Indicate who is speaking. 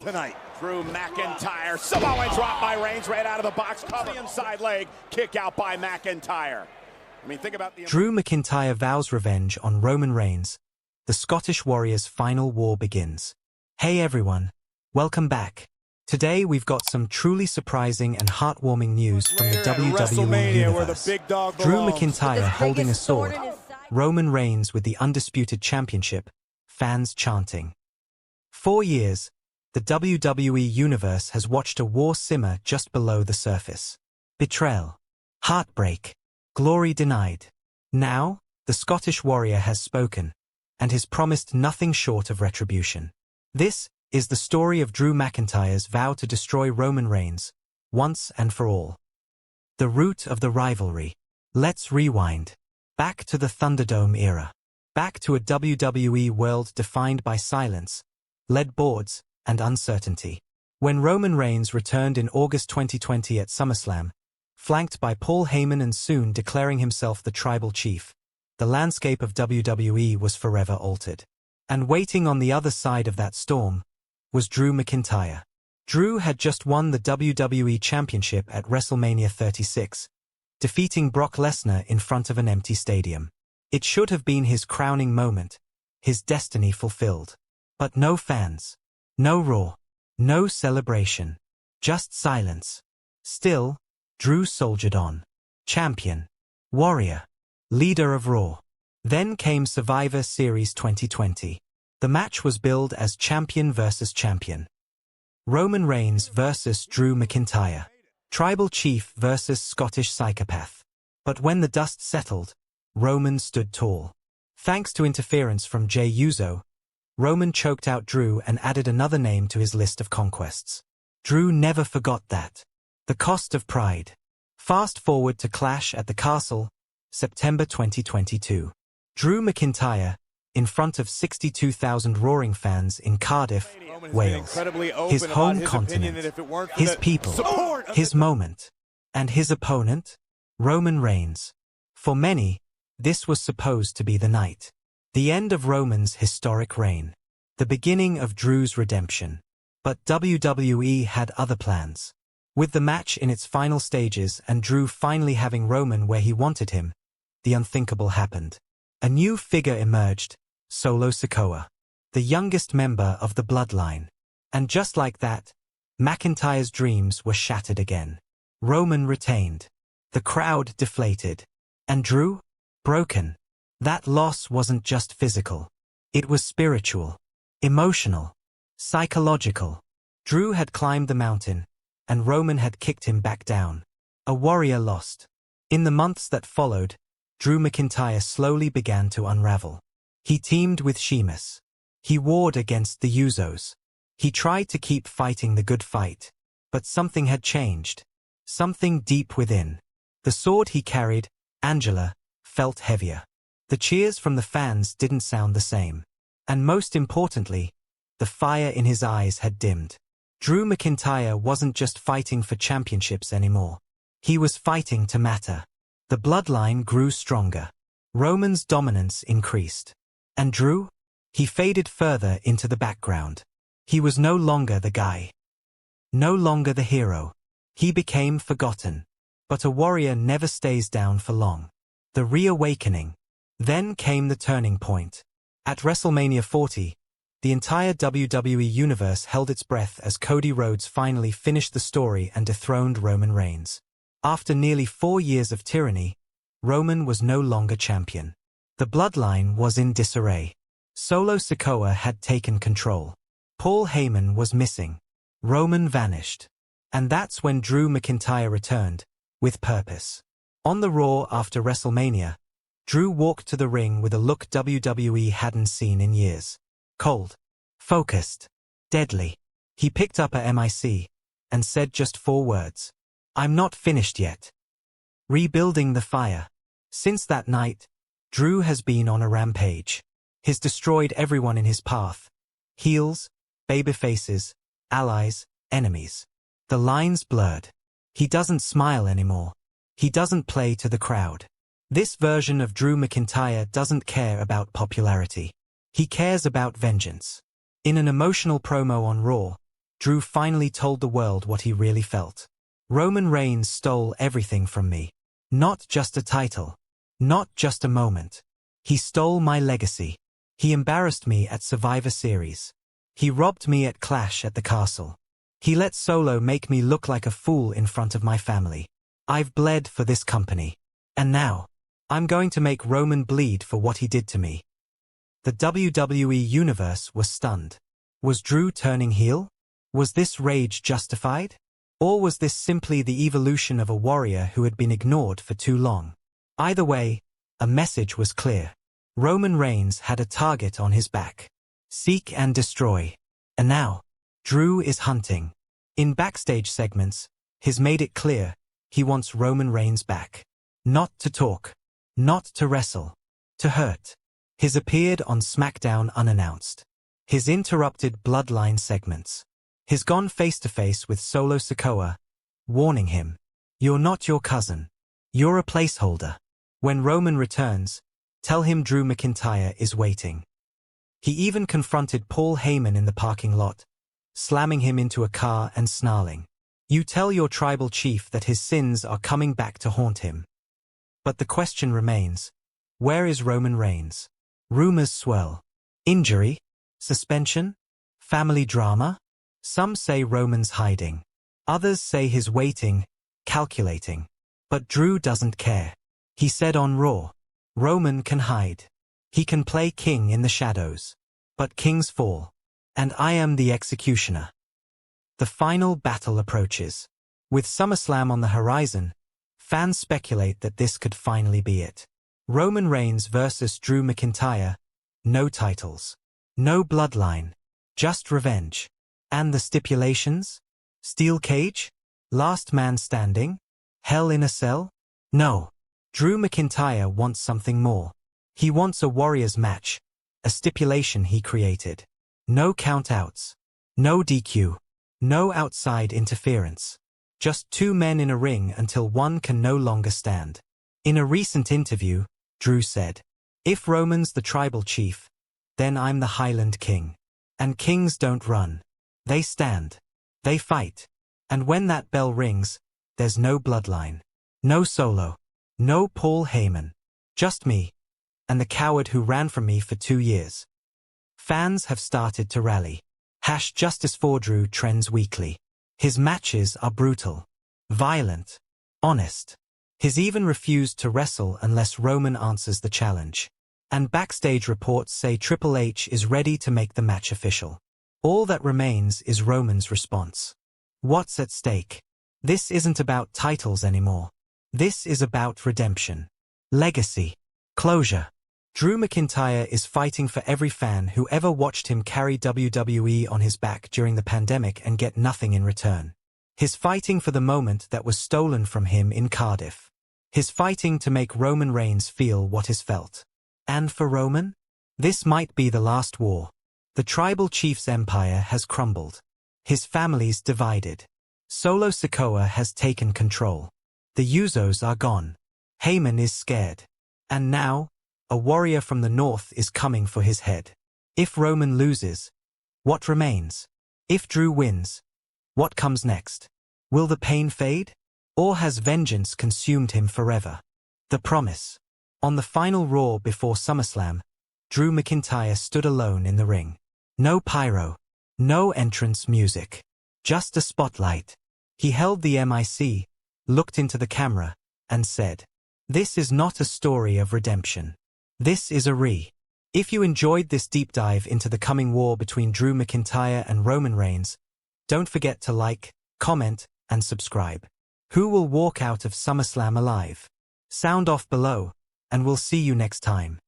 Speaker 1: tonight. Drew McIntyre, Samoan drop by Reigns right out of the box, cover inside leg, kick out by McIntyre. I mean, think about the...
Speaker 2: Drew McIntyre vows revenge on Roman Reigns. The Scottish Warrior's final war begins. Hey everyone, welcome back. Today we've got some truly surprising and heartwarming news from the WWE Universe. Drew McIntyre holding a sword, Roman Reigns with the Undisputed Championship, fans chanting. 4 years, the WWE Universe has watched a war simmer just below the surface. Betrayal, heartbreak, glory denied. Now, the Scottish Warrior has spoken, and has promised nothing short of retribution. This is the story of Drew McIntyre's vow to destroy Roman Reigns, once and for all. The root of the rivalry. Let's rewind. Back to the Thunderdome era. Back to a WWE world defined by silence, lead boards, and uncertainty. When Roman Reigns returned in August 2020 at SummerSlam, flanked by Paul Heyman and soon declaring himself the tribal chief, the landscape of WWE was forever altered. And waiting on the other side of that storm was Drew McIntyre. Drew had just won the WWE Championship at WrestleMania 36, defeating Brock Lesnar in front of an empty stadium. It should have been his crowning moment, his destiny fulfilled. But no fans, no Raw, no celebration, just silence. Still, Drew soldiered on. Champion, warrior, leader of Raw. Then came Survivor Series 2020. The match was billed as champion versus champion. Roman Reigns versus Drew McIntyre. Tribal chief versus Scottish psychopath. But when the dust settled, Roman stood tall. Thanks to interference from Jey Uso, Roman choked out Drew and added another name to his list of conquests. Drew never forgot that. The cost of pride. Fast forward to Clash at the Castle, September 2022. Drew McIntyre, in front of 62,000 roaring fans in Cardiff, Wales. His home continent, his people, his moment. And his opponent? Roman Reigns. For many, this was supposed to be the night. The end of Roman's historic reign. The beginning of Drew's redemption. But WWE had other plans. With the match in its final stages and Drew finally having Roman where he wanted him, the unthinkable happened. A new figure emerged, Solo Sikoa, the youngest member of the bloodline. And just like that, McIntyre's dreams were shattered again. Roman retained. The crowd deflated. And Drew? Broken. That loss wasn't just physical. It was spiritual, emotional, psychological. Drew had climbed the mountain, and Roman had kicked him back down. A warrior lost. In the months that followed, Drew McIntyre slowly began to unravel. He teamed with Sheamus. He warred against the Usos. He tried to keep fighting the good fight. But something had changed. Something deep within. The sword he carried, Angela, felt heavier. The cheers from the fans didn't sound the same. And most importantly, the fire in his eyes had dimmed. Drew McIntyre wasn't just fighting for championships anymore. He was fighting to matter. The bloodline grew stronger. Roman's dominance increased. And Drew? He faded further into the background. He was no longer the guy. No longer the hero. He became forgotten. But a warrior never stays down for long. The reawakening. Then came the turning point. At WrestleMania 40, the entire WWE Universe held its breath as Cody Rhodes finally finished the story and dethroned Roman Reigns. After nearly 4 years of tyranny, Roman was no longer champion. The bloodline was in disarray. Solo Sikoa had taken control. Paul Heyman was missing. Roman vanished. And that's when Drew McIntyre returned, with purpose. On the Raw after WrestleMania, Drew walked to the ring with a look WWE hadn't seen in years. Cold, focused, deadly. He picked up a mic and said just 4 words. I'm not finished yet. Rebuilding the fire. Since that night, Drew has been on a rampage. He's destroyed everyone in his path. Heels, babyfaces, allies, enemies. The lines blurred. He doesn't smile anymore. He doesn't play to the crowd. This version of Drew McIntyre doesn't care about popularity. He cares about vengeance. In an emotional promo on Raw, Drew finally told the world what he really felt. Roman Reigns stole everything from me. Not just a title. Not just a moment. He stole my legacy. He embarrassed me at Survivor Series. He robbed me at Clash at the Castle. He let Solo make me look like a fool in front of my family. I've bled for this company. And now, I'm going to make Roman bleed for what he did to me. The WWE Universe was stunned. Was Drew turning heel? Was this rage justified? Or was this simply the evolution of a warrior who had been ignored for too long? Either way, a message was clear. Roman Reigns had a target on his back. Seek and destroy. And now, Drew is hunting. In backstage segments, he's made it clear he wants Roman Reigns back. Not to talk. Not to wrestle. To hurt. He's appeared on SmackDown unannounced. He's interrupted Bloodline segments. He's gone face-to-face with Solo Sikoa, warning him, "You're not your cousin. You're a placeholder. When Roman returns, tell him Drew McIntyre is waiting." He even confronted Paul Heyman in the parking lot, slamming him into a car and snarling, "You tell your tribal chief that his sins are coming back to haunt him." But the question remains, where is Roman Reigns? Rumors swirl. Injury? Suspension? Family drama? Some say Roman's hiding. Others say he's waiting, calculating. But Drew doesn't care. He said on Raw, "Roman can hide. He can play king in the shadows. But kings fall. And I am the executioner." The final battle approaches. With SummerSlam on the horizon, fans speculate that this could finally be it. Roman Reigns versus Drew McIntyre. No titles. No bloodline. Just revenge. And the stipulations? Steel cage? Last man standing? Hell in a cell? No. Drew McIntyre wants something more. He wants a Warriors match. A stipulation he created. No countouts. No DQ. No outside interference. Just two men in a ring until one can no longer stand. In a recent interview, Drew said, "If Roman's the tribal chief, then I'm the Highland King. And kings don't run. They stand. They fight. And when that bell rings, there's no bloodline. No Solo. No Paul Heyman. Just me. And the coward who ran from me for 2 years." Fans have started to rally. #Justice for Drew trends weekly. His matches are brutal. Violent. Honest. He's even refused to wrestle unless Roman answers the challenge. And backstage reports say Triple H is ready to make the match official. All that remains is Roman's response. What's at stake? This isn't about titles anymore. This is about redemption. Legacy. Closure. Drew McIntyre is fighting for every fan who ever watched him carry WWE on his back during the pandemic and get nothing in return. He's fighting for the moment that was stolen from him in Cardiff. He's fighting to make Roman Reigns feel what is felt. And for Roman? This might be the last war. The tribal chief's empire has crumbled. His family's divided. Solo Sikoa has taken control. The Usos are gone. Heyman is scared. And now, a warrior from the north is coming for his head. If Roman loses, what remains? If Drew wins, what comes next? Will the pain fade? Or has vengeance consumed him forever? The promise. On the final Raw before SummerSlam, Drew McIntyre stood alone in the ring. No pyro. No entrance music. Just a spotlight. He held the mic, looked into the camera, and said, "This is not a story of redemption. This is a If you enjoyed this deep dive into the coming war between Drew McIntyre and Roman Reigns, don't forget to like, comment, and subscribe. Who will walk out of SummerSlam alive? Sound off below, and we'll see you next time.